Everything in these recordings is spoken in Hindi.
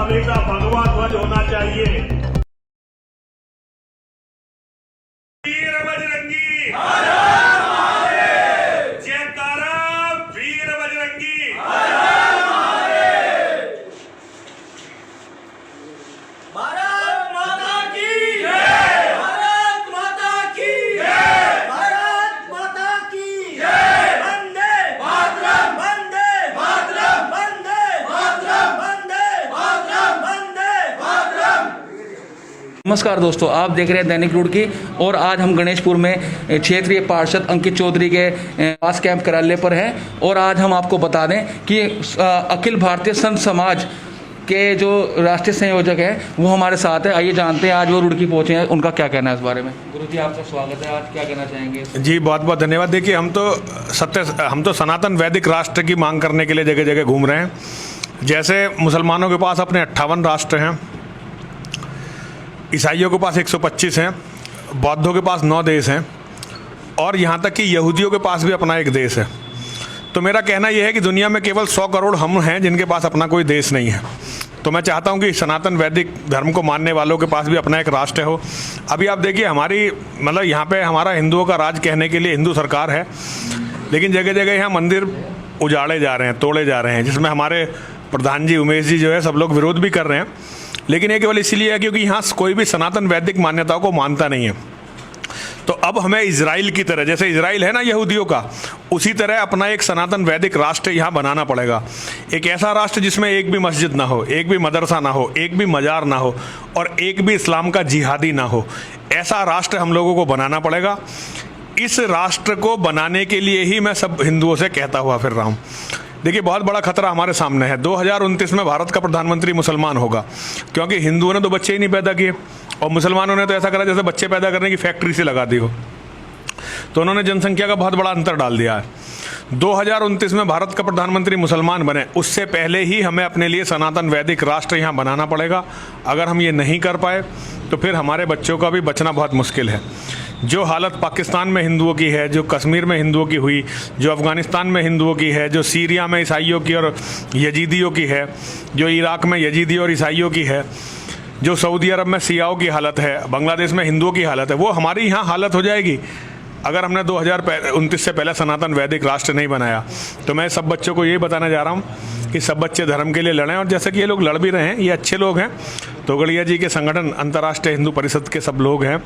हमेशा भगवा ध्वज होना चाहिए। वीर बजरंगी, जयकारा वीर बजरंगी। भारत माता की जय, भारत माता की जय, भारत माता की जय। वंदे मातरम, वंदे मातरम, वंदे मातरम, वंदे मातरम, वंदे मातरम। नमस्कार दोस्तों, आप देख रहे हैं दैनिक रुड़की और आज हम गणेशपुर में क्षेत्रीय पार्षद अंकित चौधरी के पास कैंप कार्यालय पर हैं और आज हम आपको बता दें कि अखिल भारतीय संत समाज के जो राष्ट्रीय संयोजक हैं वो हमारे साथ है। आइए जानते हैं आज वो रुड़की पहुंचे हैं, उनका क्या कहना है इस बारे में। गुरु जी आपका स्वागत है, आज क्या कहना चाहेंगे? जी बहुत बहुत धन्यवाद। देखिए हम तो सनातन वैदिक राष्ट्र की मांग करने के लिए जगह जगह घूम रहे हैं। जैसे मुसलमानों के पास अपने 58 राष्ट्र हैं, ईसाइयों के पास 125 हैं, बौद्धों के पास 9 देश हैं और यहाँ तक कि यहूदियों के पास भी अपना एक देश है। तो मेरा कहना यह है कि दुनिया में केवल 100 करोड़ हम हैं जिनके पास अपना कोई देश नहीं है। तो मैं चाहता हूँ कि सनातन वैदिक धर्म को मानने वालों के पास भी अपना एक राष्ट्र हो। अभी आप देखिए हमारी यहाँ पे हमारा हिंदुओं का राज कहने के लिए हिंदू सरकार है, लेकिन जगह जगह यहाँ मंदिर उजाड़े जा रहे हैं, तोड़े जा रहे हैं, जिसमें हमारे प्रधान जी उमेश जी जो है सब लोग विरोध भी कर रहे हैं। लेकिन ये केवल इसीलिए है क्योंकि यहाँ कोई भी सनातन वैदिक मान्यताओं को मानता नहीं है। तो अब हमें इजराइल की तरह, जैसे इजराइल है ना यहूदियों का, उसी तरह अपना एक सनातन वैदिक राष्ट्र यहाँ बनाना पड़ेगा। एक ऐसा राष्ट्र जिसमें एक भी मस्जिद ना हो, एक भी मदरसा ना हो, एक भी मजार ना हो और एक भी इस्लाम का जिहादी ना हो। ऐसा राष्ट्र हम लोगों को बनाना पड़ेगा। इस राष्ट्र को बनाने के लिए ही मैं सब हिंदुओं से कहता हुआ फिर रहा हूँ। देखिए बहुत बड़ा खतरा हमारे सामने है। 2029 में भारत का प्रधानमंत्री मुसलमान होगा, क्योंकि हिंदुओं ने तो बच्चे ही नहीं पैदा किए और मुसलमानों ने तो ऐसा करा जैसे बच्चे पैदा करने की फैक्ट्री से लगा दी हो। तो उन्होंने जनसंख्या का बहुत बड़ा अंतर डाल दिया है। 2029 में भारत का प्रधानमंत्री मुसलमान बने, उससे पहले ही हमें अपने लिए सनातन वैदिक राष्ट्र यहाँ बनाना पड़ेगा। अगर हम ये नहीं कर पाए तो फिर हमारे बच्चों का भी बचना बहुत मुश्किल है। जो हालत पाकिस्तान में हिंदुओं की है, जो कश्मीर में हिंदुओं की हुई, जो अफ़गानिस्तान में हिंदुओं की है, जो सीरिया में ईसाइयों की और यजीदियों की है, जो इराक़ में यजीदी और ईसाइयों की है, जो सऊदी अरब में सियाओं की हालत है, बांग्लादेश में हिंदुओं की हालत है, वो हमारी यहाँ हालत हो जाएगी अगर हमने 2029 से पहले सनातन वैदिक राष्ट्र नहीं बनाया। तो मैं सब बच्चों को यही बताने जा रहा हूँ कि सब बच्चे धर्म के लिए लड़ें। और जैसे कि ये लोग लड़ भी रहे हैं, ये अच्छे लोग हैं। तोगड़िया जी के संगठन अंतर्राष्ट्रीय हिंदू परिषद के सब लोग हैं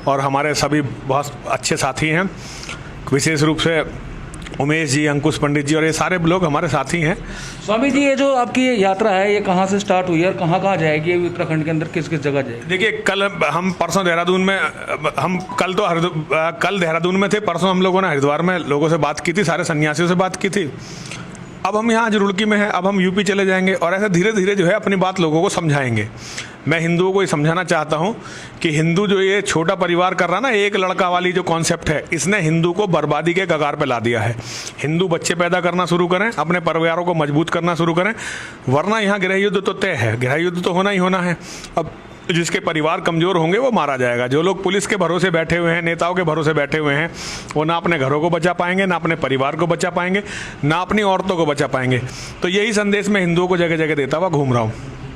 और हमारे सभी बहुत अच्छे साथी हैं। विशेष रूप से उमेश जी, अंकुश पंडित जी और ये सारे लोग हमारे साथी हैं। स्वामी जी, ये जो आपकी यात्रा है ये कहाँ से स्टार्ट हुई है और कहाँ कहाँ जाएगी? उत्तराखंड के अंदर किस किस जगह जाएगी? देखिए कल हम परसों देहरादून में, हम कल देहरादून में थे, परसों हम लोगों ने हरिद्वार में लोगों से बात की थी, सारे सन्यासियों से बात की थी। अब हम यहाँ आज रुड़की में हैं, अब हम यूपी चले जाएंगे और ऐसे धीरे धीरे जो है अपनी बात लोगों को समझाएंगे। मैं हिंदुओं को ये समझाना चाहता हूँ कि हिंदू जो ये छोटा परिवार कर रहा ना, एक लड़का वाली जो कॉन्सेप्ट है, इसने हिंदू को बर्बादी के कगार पे ला दिया है। हिंदू बच्चे पैदा करना शुरू करें, अपने परिवारों को मजबूत करना शुरू करें, वरना यहाँ गृह युद्ध तो तय है, गृह युद्ध तो होना ही होना है। अब जिसके परिवार कमज़ोर होंगे वो मारा जाएगा। जो लोग पुलिस के भरोसे बैठे हुए हैं, नेताओं के भरोसे बैठे हुए हैं, वो ना अपने घरों को बचा पाएंगे, ना अपने परिवार को बचा पाएंगे, ना अपनी औरतों को बचा पाएंगे। तो यही संदेश मैं हिंदुओं को जगह जगह देता हुआ घूम रहा हूँ।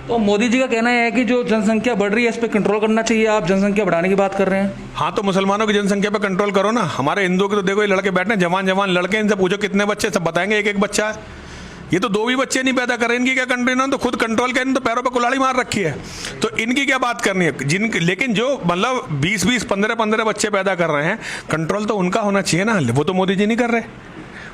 तो मोदी जी का कहना है कि जो जनसंख्या बढ़ रही है इस पर कंट्रोल करना चाहिए, आप जनसंख्या बढ़ाने की बात कर रहे हैं। हाँ, तो मुसलमानों की जनसंख्या पे कंट्रोल करो ना। हमारे हिंदुओं के तो देखो ये लड़के बैठे, जवान जवान लड़के, इनसे पूछो कितने बच्चे, सब बताएंगे एक एक बच्चा है। ये तो 2 भी बच्चे नहीं पैदा कर रहे, इनकी क्या कंट्री ना, तो खुद कंट्रोल करें, तो पैरों पे कुल्हाड़ी मार रखी है। तो इनकी क्या बात करनी है? लेकिन जो मतलब 20-20, 15-15 बच्चे पैदा कर रहे हैं, कंट्रोल तो उनका होना चाहिए ना। वो तो मोदी जी नहीं कर रहे।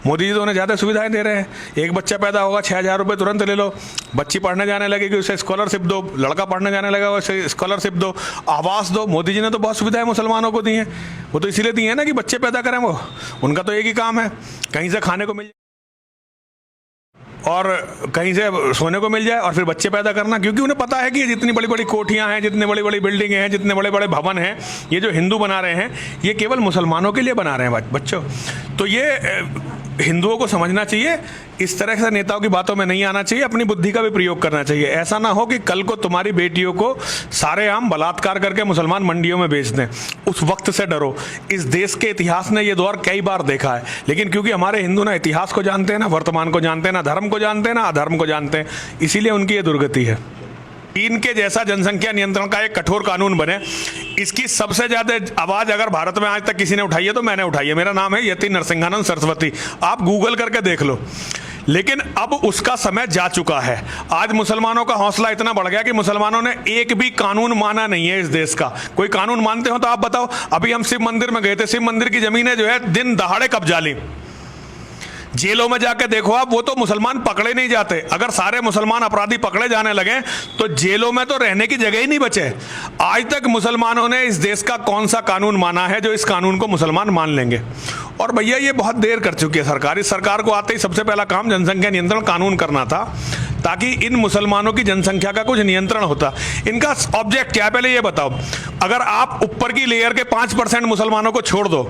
मोदी जी तो उन्हें ज़्यादा सुविधाएं दे रहे हैं। एक बच्चा पैदा होगा 6,000 रुपये तुरंत ले लो, बच्ची पढ़ने जाने लगेगी उसे स्कॉलरशिप दो, लड़का पढ़ने जाने लगा उसे स्कॉलरशिप दो, आवास दो। मोदी जी ने तो बहुत सुविधाएं मुसलमानों को दी हैं। वो तो इसीलिए दी हैं ना कि बच्चे पैदा करें। वो उनका तो एक ही काम है, कहीं से खाने को मिल और कहीं से सोने को मिल जाए और फिर बच्चे पैदा करना। क्योंकि उन्हें पता है कि जितनी बड़ी बड़ी कोठियां हैं, जितनी बड़ी बड़ी बिल्डिंगें हैं, जितने बड़े बड़े भवन हैं, ये जो हिंदू बना रहे हैं, ये केवल मुसलमानों के लिए बना रहे हैं बच्चों। तो ये हिंदुओं को समझना चाहिए। इस तरह से नेताओं की बातों में नहीं आना चाहिए, अपनी बुद्धि का भी प्रयोग करना चाहिए। ऐसा ना हो कि कल को तुम्हारी बेटियों को सारेआम बलात्कार करके मुसलमान मंडियों में बेच दें। उस वक्त से डरो। इस देश के इतिहास ने ये दौर कई बार देखा है, लेकिन क्योंकि हमारे हिंदू ना इतिहास को जानते हैं, ना वर्तमान को जानते हैं, ना धर्म को जानते हैं, ना अधर्म को जानते हैं, इसीलिए उनकी ये दुर्गति है। चीन के जैसा जनसंख्या नियंत्रण का एक कठोर कानून बने, इसकी सबसे ज्यादा आवाज अगर भारत में आज तक किसी ने उठाई है तो मैंने उठाई है। मेरा नाम है यति नरसिंहानंद सरस्वती, आप गूगल करके देख लो। लेकिन अब उसका समय जा चुका है। आज मुसलमानों का हौसला इतना बढ़ गया कि मुसलमानों ने एक भी कानून माना नहीं है इस देश का। कोई कानून मानते हो तो आप बताओ। अभी हम शिव मंदिर में गए थे, शिव मंदिर की जमीनें जो है दिन दहाड़े कब्जा ली। जेलों में जाके देखो आप, वो तो मुसलमान पकड़े नहीं जाते। अगर सारे मुसलमान अपराधी पकड़े जाने लगे तो जेलों में तो रहने की जगह ही नहीं बचे। आज तक मुसलमानों ने इस देश का कौन सा कानून माना है जो इस कानून को मुसलमान मान लेंगे? और भैया ये बहुत देर कर चुकी है सरकार। इस सरकार को आते ही सबसे पहला काम जनसंख्या नियंत्रण कानून करना था, ताकि इन मुसलमानों की जनसंख्या का कुछ नियंत्रण होता। इनका ऑब्जेक्ट क्या है पहले ये बताओ। अगर आप ऊपर की लेयर के 5% मुसलमानों को छोड़ दो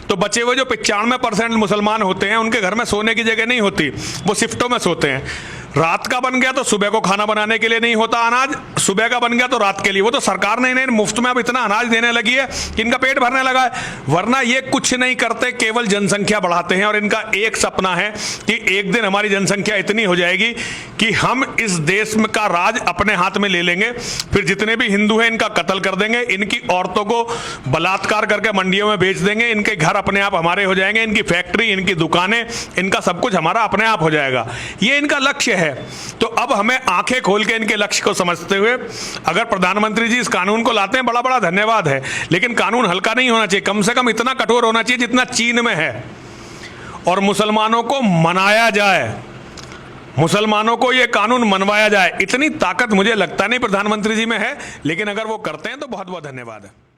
तो बचे हुए जो 95% मुसलमान होते हैं उनके घर में सोने की जगह नहीं होती, वो शिफ्टों में सोते हैं। रात का बन गया तो सुबह को खाना बनाने के लिए नहीं होता अनाज, सुबह का बन गया तो रात के लिए। वो तो सरकार ने इन्हें मुफ्त में अब इतना अनाज देने लगी है कि इनका पेट भरने लगा है। वरना ये कुछ नहीं करते, केवल जनसंख्या बढ़ाते हैं। और इनका एक सपना है कि एक दिन हमारी जनसंख्या इतनी हो जाएगी कि हम इस देश में का राज अपने हाथ में ले लेंगे। फिर जितने भी हिंदू हैं इनका कत्ल कर देंगे, इनकी औरतों को बलात्कार करके मंडियों में बेच देंगे, इनके घर अपने आप हमारे हो जाएंगे, इनकी फैक्ट्री, इनकी दुकानें, इनका सब कुछ हमारा अपने आप हो जाएगा। ये इनका लक्ष्य है। तो अब हमें आंखें खोल के इनके लक्ष्य को समझते हुए अगर प्रधानमंत्री जी इस कानून को लाते हैं, बड़ा बड़ा धन्यवाद है। लेकिन कानून हल्का नहीं होना चाहिए, कम से कम इतना कठोर होना चाहिए जितना चीन में है। और मुसलमानों को मनाया जाए, मुसलमानों को यह कानून मनवाया जाए। इतनी ताकत मुझे लगता नहीं प्रधानमंत्री जी में है, लेकिन अगर वो करते हैं तो बहुत बहुत धन्यवाद है।